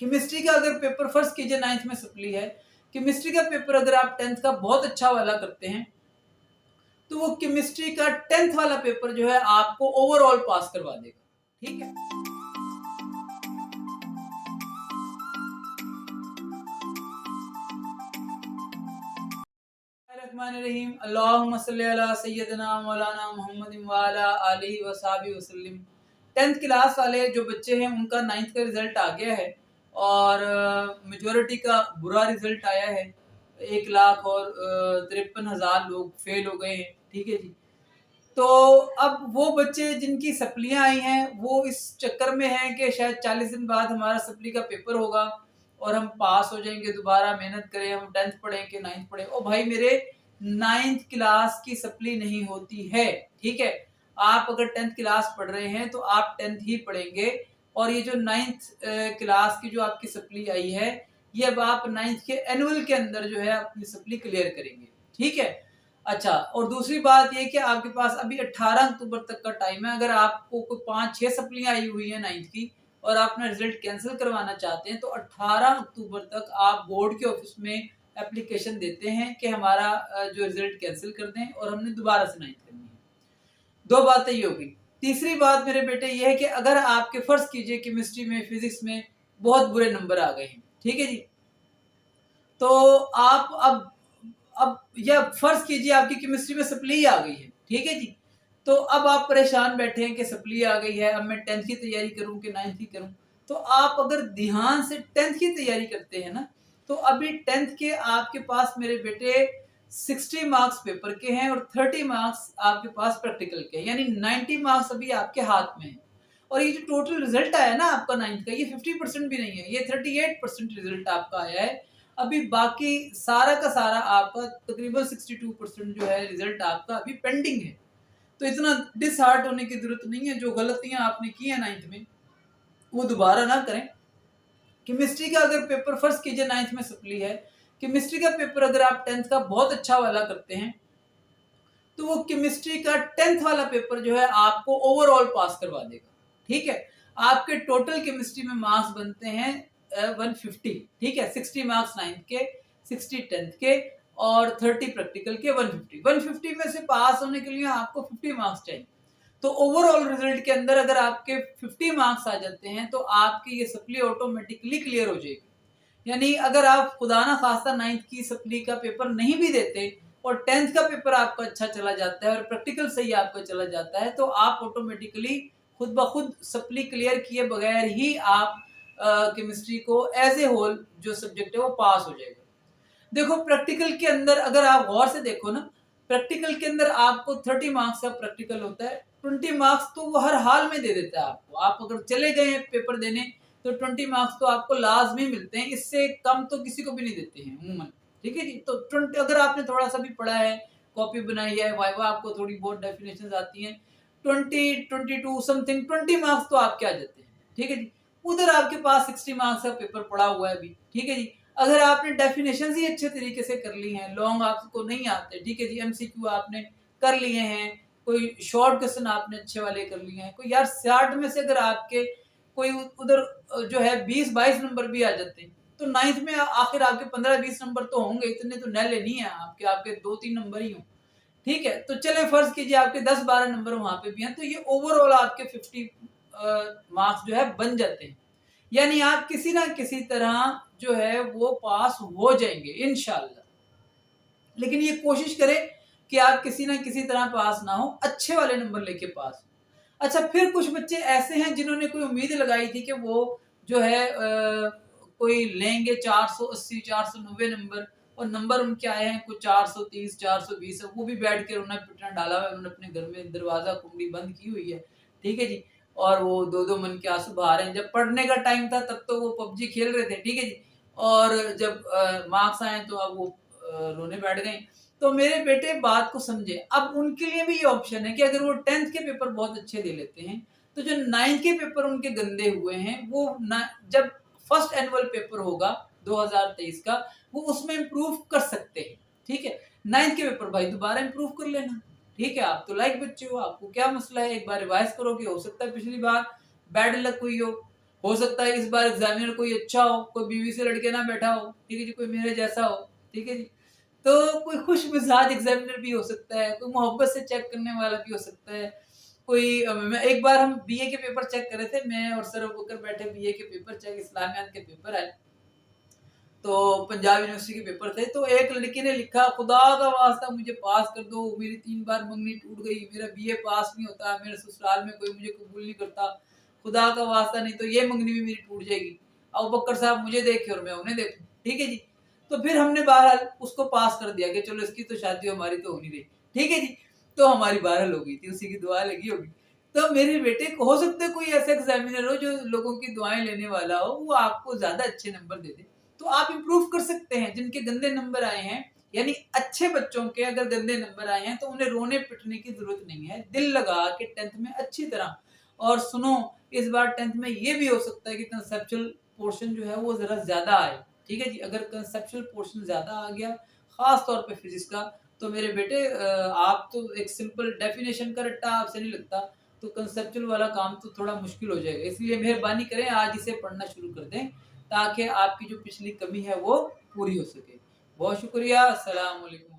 Chemistry का अगर paper first कीजिए 9th में सप्ली है, केमिस्ट्री का पेपर अगर आप 10th का बहुत अच्छा वाला करते हैं तो वो केमिस्ट्री का 10th वाला पेपर जो है आपको ओवरऑल पास करवा देगा। ठीक है, रहीम अल्लाहुम्मा सल्ली अला सय्यदना मौलाना मुहम्मद व अला आलिहि व सहाबिहि वसल्लम। 10th क्लास वाले जो बच्चे हैं उनका 9th का रिजल्ट आ गया है और मेजॉरिटी का बुरा रिजल्ट आया है। 1,53,000 लोग फेल हो गए हैं। ठीक है जी, तो अब वो बच्चे जिनकी सप्लियां आई हैं वो इस चक्कर में हैं कि शायद 40 दिन बाद हमारा सप्ली का पेपर होगा और हम पास हो जाएंगे, दोबारा मेहनत करें, हम 10th पढ़ें कि 9th पढ़ें। ओ भाई मेरे 9th क्लास की सप्ली नहीं होती है। ठीक है, आप अगर 10th क्लास पढ़ रहे हैं तो आप 10th ही पढ़ेंगे और ये जो 9th क्लास की जो आपकी सप्ली आई है ये अब आप 9th के एनुअल के अंदर जो है अपनी सप्ली क्लियर करेंगे। ठीक है, अच्छा, और दूसरी बात ये कि आपके पास अभी 18 अक्टूबर तक का टाइम है। अगर आपको कोई 5-6 सप्लियां आई हुई है 9th की और आप अपना रिजल्ट कैंसिल करवाना चाहते हैं तो 18 अक्टूबर तक आप बोर्ड के ऑफिस में एप्लीकेशन देते हैं कि हमारा जो रिजल्ट कैंसिल कर दें और हमने दोबारा से 9th करनी है। 2 बातें ये होगी। तीसरी बात मेरे बेटे ये है कि अगर आपके फर्ज कीजिए केमिस्ट्री में, फिजिक्स में बहुत बुरे नंबर आ गए हैं, ठीक है जी, तो आप अब या फर्ज कीजिए आपकी केमिस्ट्री में सप्ली आ गई है। ठीक है जी, तो अब आप परेशान बैठे हैं कि सप्ली आ गई है, अब मैं 10th की तैयारी करूं कि 9th की करूं। तो आप अगर ध्यान से 10th की तैयारी करते हैं ना तो अभी 10th के आपके पास मेरे बेटे 60 मार्क्स पेपर के हैं और 30 मार्क्स आपके पास प्रैक्टिकल के हैं, यानी 90 मार्क्स अभी आपके हाथ में है। और ये जो टोटल रिजल्ट आया ना आपका 9th का, ये 50% भी नहीं है, ये 38% रिजल्ट आपका आया है। अभी बाकी सारा का सारा आपका तकरीबन 62% जो है रिजल्ट आपका अभी पेंडिंग है। तो इतना डिसहार्ट होने की जरूरत नहीं है। जो गलतियां आपने की है 9th में वो दोबारा ना करें। केमिस्ट्री का अगर पेपर फर्स्ट कीजिए 9th में सप्ली है, केमिस्ट्री का पेपर अगर आप 10th का बहुत अच्छा वाला करते हैं तो वो केमिस्ट्री का 10th वाला पेपर जो है आपको ओवरऑल पास करवा देगा। ठीक है, आपके टोटल केमिस्ट्री में मार्क्स बनते हैं 150। ठीक है, 60 मार्क्स 9th के, 60 10th के और 30 प्रैक्टिकल के। 150 में से पास होने के लिए आपको 50 मार्क्स चाहिए। तो ओवरऑल रिजल्ट के अंदर अगर आपके 50 मार्क्स आ जाते हैं तो आपकी ये सप्ली ऑटोमेटिकली क्लियर हो जाएगी। यानी अगर आप खुदा ना खास्ता 9th की सप्ली का पेपर नहीं भी देते और 10th का पेपर आपका अच्छा चला जाता है और प्रैक्टिकल सही आपका चला जाता है तो आप ऑटोमेटिकली खुद ब खुद सप्ली क्लियर किए बगैर ही आप केमिस्ट्री को एज ए होल जो सब्जेक्ट है वो पास हो जाएगा। देखो प्रैक्टिकल के अंदर अगर आप गौर से देखो ना, प्रैक्टिकल के अंदर आपको 30 मार्क्स का प्रैक्टिकल होता है, 20 मार्क्स तो वो हर हाल में दे देता है आपको। आप अगर चले गए हैं पेपर देने तो 20 मार्क्स तो आपको लाजमी मिलते हैं, इससे कम तो किसी को भी नहीं देते हैं अमूमन। ठीक है जी, तो 20 अगर आपने थोड़ा सा भी पढ़ा है, कॉपी बनाई है, वाइवा आपको थोड़ी बहुत डेफिनेशन आती हैं, 20 22 समथिंग 20 मार्क्स तो आपके आ जाते हैं। ठीक है जी, उधर आपके पास 60 मार्क्स का पेपर पड़ा हुआ है अभी। ठीक है जी, अगर आपने डेफिनेशन ही अच्छे तरीके से कर ली हैं, लॉन्ग आपको नहीं आते, ठीक है जी, एमसीक्यू आपने कर लिए हैं, कोई शॉर्ट क्वेश्चन आपने अच्छे वाले कर लिए हैं, कोई यार 60 में से अगर आपके कोई उधर जो है 20-22 नंबर भी आ जाते हैं तो 9th में आखिर आपके 15-20 नंबर तो होंगे, इतने तो नैले नहीं है आपके, आपके 2-3 नंबर ही हों। ठीक है, तो चले फर्ज कीजिए आपके 10-12 नंबर वहां पे भी हैं तो ये ओवरऑल आपके 50 मार्क्स जो है बन जाते हैं। यानी आप किसी ना किसी तरह जो है वो पास हो जाएंगे इंशाल्लाह। लेकिन ये कोशिश करें कि आप किसी ना किसी तरह पास ना हो, अच्छे वाले नंबर लेके पास हो। अच्छा, फिर कुछ बच्चे ऐसे हैं जिन्होंने कोई उम्मीद लगाई थी कि वो जो है कोई लेंगे 480 490 नंबर और नंबर उनके आए हैं कुछ 430 420, वो भी बैठ के उन्होंने पिटना डाला हुआ है, उन्होंने अपने घर में दरवाजा कुंडी बंद की हुई है। ठीक है जी, और वो दो मन के आंसू बहा रहे हैं। जब पढ़ने का टाइम था तब तो वो पबजी खेल रहे थे। ठीक है जी, और जब मार्क्स आए तो अब वो रोने बैठ गए। तो मेरे बेटे बात को समझे, अब उनके लिए भी ये ऑप्शन है कि अगर वो 10th के पेपर बहुत अच्छे दे लेते हैं तो जो 9th के पेपर उनके गंदे हुए हैं वो जब फर्स्ट एनुअल पेपर होगा 2023 का वो उसमें इम्प्रूव कर सकते हैं। ठीक है, 9th के पेपर भाई दोबारा इम्प्रूव कर लेना। ठीक है, आप तो लाइक बच्चे हो, आपको क्या मसला है, एक बार रिवाइज करोगे, हो सकता है पिछली बार बैड लक हुई हो। हो सकता है इस बार एग्जामिनर कोई अच्छा हो, कोई बीवी से लड़के ना बैठा हो, ठीक है जी, कोई मेरे जैसा हो, ठीक है जी। तो कोई खुश मिजाज एग्जामिनर भी हो सकता है, कोई मोहब्बत से चेक करने वाला भी हो सकता है, कोई मैं एक बार हम बीए के पेपर चेक कर रहे थे, मैं और सर होकर बैठे, बीए के पेपर चेक, इस्लामियात के पेपर आए, तो पंजाब यूनिवर्सिटी के पेपर थे, तो एक लड़की ने लिखा, खुदा का वास्ता मुझे पास कर दो, मेरी 3 बार मंगनी टूट गई, मेरा बीए पास नहीं होता, मेरे ससुराल में कोई मुझे कबूल नहीं करता, खुदा का वास्ता नहीं तो ये मंगनी भी मेरी टूट जाएगी, अबू बकर साहब मुझे देखे और मैं उन्हें देखूं, ठीक है जी। तो फिर हमने बहरहाल उसको पास कर दिया कि चलो इसकी तो शादी हमारी तो हो नहीं रही, ठीक है जी। तो हमारी बहरहाल हो गई थी, उसी की दुआ लगी होगी। तो मेरे बेटे को हो सकता है कोई ऐसा एग्जामिनर हो जो लोगों की दुआएं लेने वाला हो, वो आपको ज्यादा अच्छे नंबर दे दे, तो आप इम्प्रूव कर सकते हैं। जिनके गंदे नंबर आए हैं, यानी अच्छे बच्चों के अगर गंदे नंबर आए हैं, तो उन्हें रोने पिटने की जरूरत नहीं है, दिल लगा के 10th में अच्छी तरह। और सुनो, इस बार 10th में ये भी हो सकता है कि कंसेप्चुअल पोर्शन जो है वो जरा ज्यादा आए, ठीक है जी। अगर कंसेप्चुअल पोर्शन ज्यादा आ गया, खास तौर पे फिजिक्स का, तो मेरे बेटे आप तो एक सिंपल डेफिनेशन का रट्टा आपसे नहीं लगता, तो कंसेप्चुअल वाला काम तो थोड़ा मुश्किल हो जाएगा। इसलिए मेहरबानी करें, आज इसे पढ़ना शुरू कर दें, ताकि आपकी जो पिछली कमी है वो पूरी हो सके। बहुत शुक्रिया। अस्सलाम वालेकुम।